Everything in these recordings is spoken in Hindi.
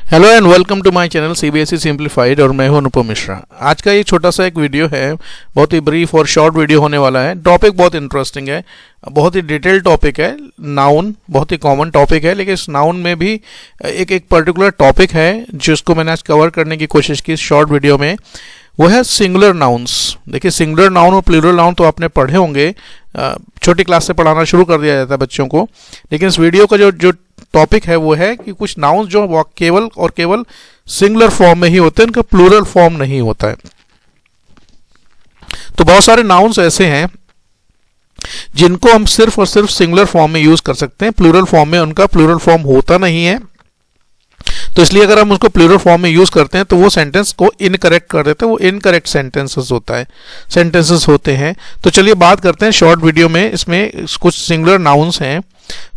Hello and welcome to my channel CBSE simplified और मैं हूं अनुपम मिश्रा। आज का ये छोटा सा एक वीडियो है, बहुत ही ब्रीफ और शॉर्ट वीडियो होने वाला है। टॉपिक बहुत इंटरेस्टिंग है, बहुत ही डिटेल्ड टॉपिक है। नाउन बहुत ही कॉमन टॉपिक है, लेकिन इस नाउन में भी एक पर्टिकुलर टॉपिक है जिसको मैंने आज कवर करने की कोशिश की शॉर्ट वीडियो में। वो है सिंगुलर नाउन्स। देखिए, सिंगुलर नाउन और प्लूरल नाउन तो आपने पढ़े होंगे, छोटी क्लास से पढ़ाना शुरू कर दिया जाता है बच्चों को। लेकिन इस वीडियो का जो टॉपिक है वो है कि कुछ नाउन्स जो केवल और केवल सिंगुलर फॉर्म में ही होते हैं, इनका प्लूरल फॉर्म नहीं होता है। तो बहुत सारे नाउन्स ऐसे हैं जिनको हम सिर्फ और सिर्फ सिंगुलर फॉर्म में यूज कर सकते हैं, प्लूरल फॉर्म में उनका प्लूरल फॉर्म होता नहीं है। तो इसलिए अगर हम उसको प्लूरल फॉर्म में यूज करते हैं तो वो सेंटेंस को इनकरेक्ट कर देते हैं, वो इनकरेक्ट सेंटेंसेस होते हैं। तो चलिए बात करते हैं शॉर्ट वीडियो में। इसमें कुछ सिंगुलर नाउन्स हैं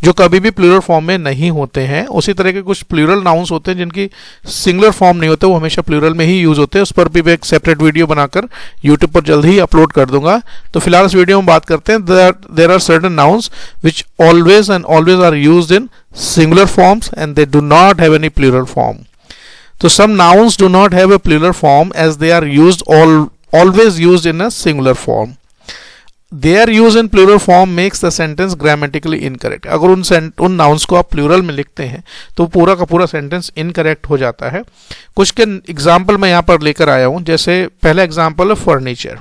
जो कभी भी प्लूरल फॉर्म में नहीं होते हैं। उसी तरह के कुछ प्लूरल नाउन्स होते हैं जिनकी सिंगुलर फॉर्म नहीं होते, वो हमेशा प्लूरल में ही यूज होते हैं। उस पर भी मैं एक सेपरेट वीडियो बनाकर यूट्यूब पर जल्द ही अपलोड कर दूंगा। तो फिलहाल इस वीडियो में बात करते हैं there are certain nouns which always are used in singular forms and they do not have any plural form. So some nouns do not have a plural form as they are always used in a singular form. Their use in plural form makes the sentence grammatically incorrect. अगर उन nouns को आप plural में लिखते हैं तो पूरा का पूरा sentence incorrect हो जाता है। कुछ के एग्जाम्पल मैं यहाँ पर लेकर आया हूँ। जैसे पहला एग्जाम्पल है फर्नीचर।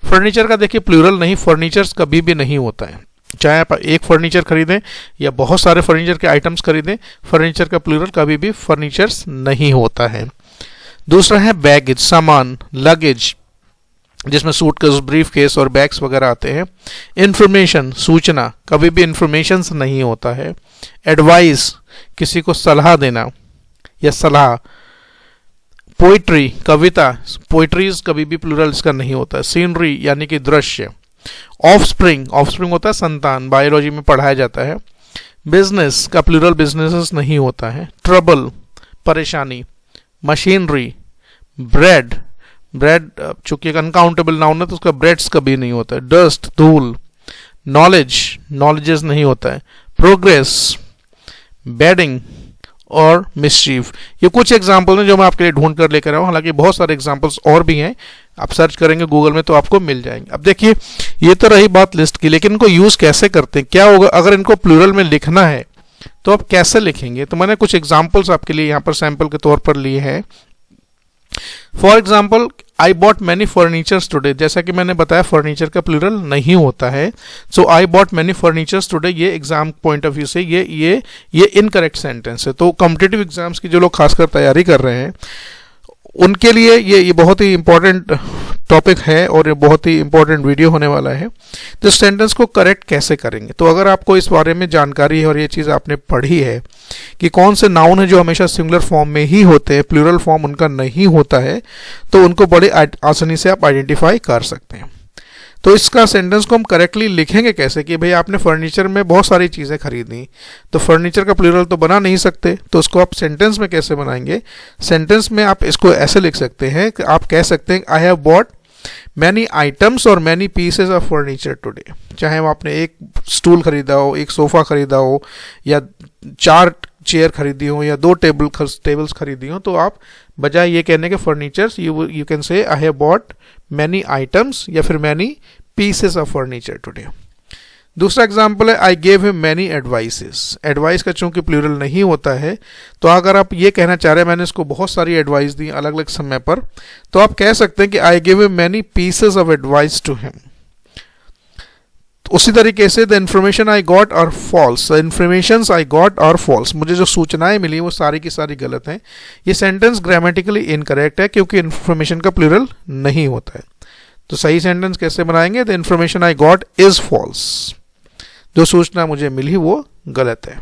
फर्नीचर का देखिए प्लूरल नहीं, फर्नीचर्स कभी भी नहीं होता है। चाहे आप एक फर्नीचर खरीदें या बहुत सारे फर्नीचर के आइटम्स खरीदें, फर्नीचर का प्लूरल कभी भी फर्नीचर्स नहीं होता है। दूसरा है बैगेज, सामान, लगेज, जिसमें सूटकेस, ब्रीफ केस और बैग्स वगैरह आते हैं। इंफॉर्मेशन, सूचना, कभी भी इंफॉर्मेशंस नहीं होता है। एडवाइस, किसी को सलाह देना या सलाह। पोइट्री, कविता, पोइट्रीज कभी भी प्लूरल इसका नहीं होता है। सीनरी यानी कि दृश्य। ऑफस्प्रिंग होता है संतान, बायोलॉजी में पढ़ाया जाता है। बिजनेस का प्लूरल बिजनेसेस नहीं होता है। ट्रबल, परेशानी। मशीनरी, ब्रेड चूंकि एक अनकाउंटेबल नाउन है तो उसका ब्रेड्स कभी नहीं होता है। डस्ट, धूल। नॉलेजेस नहीं होता है। प्रोग्रेस, बेडिंग और मिसचीफ। ये कुछ एग्जाम्पल हैं जो मैं आपके लिए ढूंढ कर लेकर आया हूं। हालांकि बहुत सारे एग्जाम्पल्स और भी हैं, आप सर्च करेंगे गूगल में तो आपको मिल जाएंगे। अब देखिए, ये तो रही बात लिस्ट की, लेकिन इनको यूज कैसे करते हैं, क्या होगा अगर इनको प्लूरल में लिखना है तो आप कैसे लिखेंगे। तो मैंने कुछ एग्जाम्पल्स आपके लिए यहाँ पर सैंपल के तौर पर लिए हैं। For example, I bought many furnitures today. जैसा कि मैंने बताया फर्नीचर का प्लूरल नहीं होता है। So I bought many furnitures today, ये एग्जाम पॉइंट ऑफ व्यू से ये इनकरेक्ट सेंटेंस है। तो कॉम्पिटिटिव एग्जाम्स की जो लोग खासकर तैयारी कर रहे हैं उनके लिए ये बहुत ही इंपॉर्टेंट टॉपिक है और ये बहुत ही इंपॉर्टेंट वीडियो होने वाला है। तो सेंटेंस को करेक्ट कैसे करेंगे, तो अगर आपको इस बारे में जानकारी है और ये चीज़ आपने पढ़ी है कि कौन से नाउन है जो हमेशा सिंगुलर फॉर्म में ही होते हैं, प्लूरल फॉर्म उनका नहीं होता है, तो उनको बड़े आसानी से आप आइडेंटिफाई कर सकते हैं। तो इसका सेंटेंस को हम करेक्टली लिखेंगे कैसे कि भाई आपने फर्नीचर में बहुत सारी चीज़ें खरीदी, तो फर्नीचर का प्लूरल तो बना नहीं सकते, तो उसको आप सेंटेंस में कैसे बनाएंगे। सेंटेंस में आप इसको ऐसे लिख सकते हैं कि आप कह सकते हैं I have bought many items और many pieces of furniture today. चाहे वो आपने एक स्टूल खरीदा हो, एक सोफा खरीदा हो, या 4 चेयर खरीदी हो, या 2 टेबल्स खरीदी हो, तो आप बजाय ये कहने के furnitures you can say I have bought many items या फिर many pieces of furniture today. दूसरा एग्जाम्पल है I gave him many advices. Advice का चूंकि प्लूरल नहीं होता है, तो अगर आप ये कहना चाह रहे हैं मैंने इसको बहुत सारी एडवाइस दी अलग अलग समय पर, तो आप कह सकते हैं कि I give him many pieces of advice to him. उसी तरीके से the information I got are false, the informations I got are false, मुझे जो सूचनाएं मिली वो सारी की सारी गलत हैं। ये सेंटेंस ग्रामेटिकली इनकरेक्ट है क्योंकि इन्फॉर्मेशन का प्लूरल नहीं होता है। तो सही सेंटेंस कैसे बनाएंगे, the information I got is false, जो सूचना मुझे मिली वो गलत है।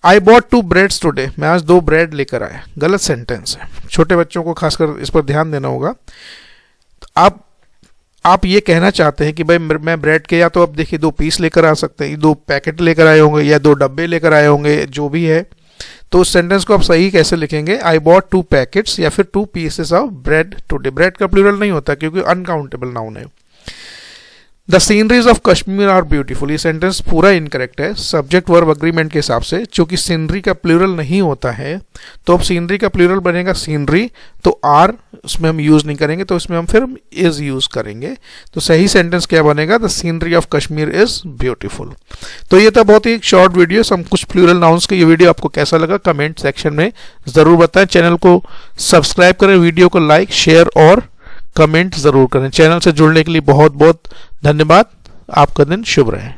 आई बॉट 2 ब्रेड्स टुडे, मैं आज 2 ब्रेड लेकर आया, गलत सेंटेंस है। छोटे बच्चों को खासकर इस पर ध्यान देना होगा। आप ये कहना चाहते हैं कि भाई मैं ब्रेड के, या तो आप देखिए 2 पीस लेकर आ सकते हैं, 2 पैकेट लेकर आए होंगे या 2 डब्बे लेकर आए होंगे, जो भी है। तो उस सेंटेंस को आप सही कैसे लिखेंगे, आई बॉट 2 पैकेट्स या फिर 2 pieces of bread today. Bread का प्लूरल नहीं होता क्योंकि अनकाउंटेबल नाउन है। The sceneries of Kashmir are beautiful, ये सेंटेंस पूरा इनकरेक्ट है सब्जेक्ट वर्ब अग्रीमेंट के हिसाब से, क्योंकि सीनरी का प्लूरल नहीं होता है, तो अब सीनरी का प्लूरल बनेगा सीनरी, तो आर उसमें हम यूज नहीं करेंगे, तो इसमें हम फिर इज यूज करेंगे। तो सही सेंटेंस क्या बनेगा, the scenery of Kashmir is beautiful. तो ये था बहुत ही शॉर्ट वीडियो, हम कुछ प्लूरल नाउन्स के। ये वीडियो आपको कैसा लगा कमेंट सेक्शन में जरूर बताएं। चैनल को सब्सक्राइब करें, वीडियो को लाइक शेयर और कमेंट जरूर करें। चैनल से जुड़ने के लिए बहुत बहुत धन्यवाद। आपका दिन शुभ रहे।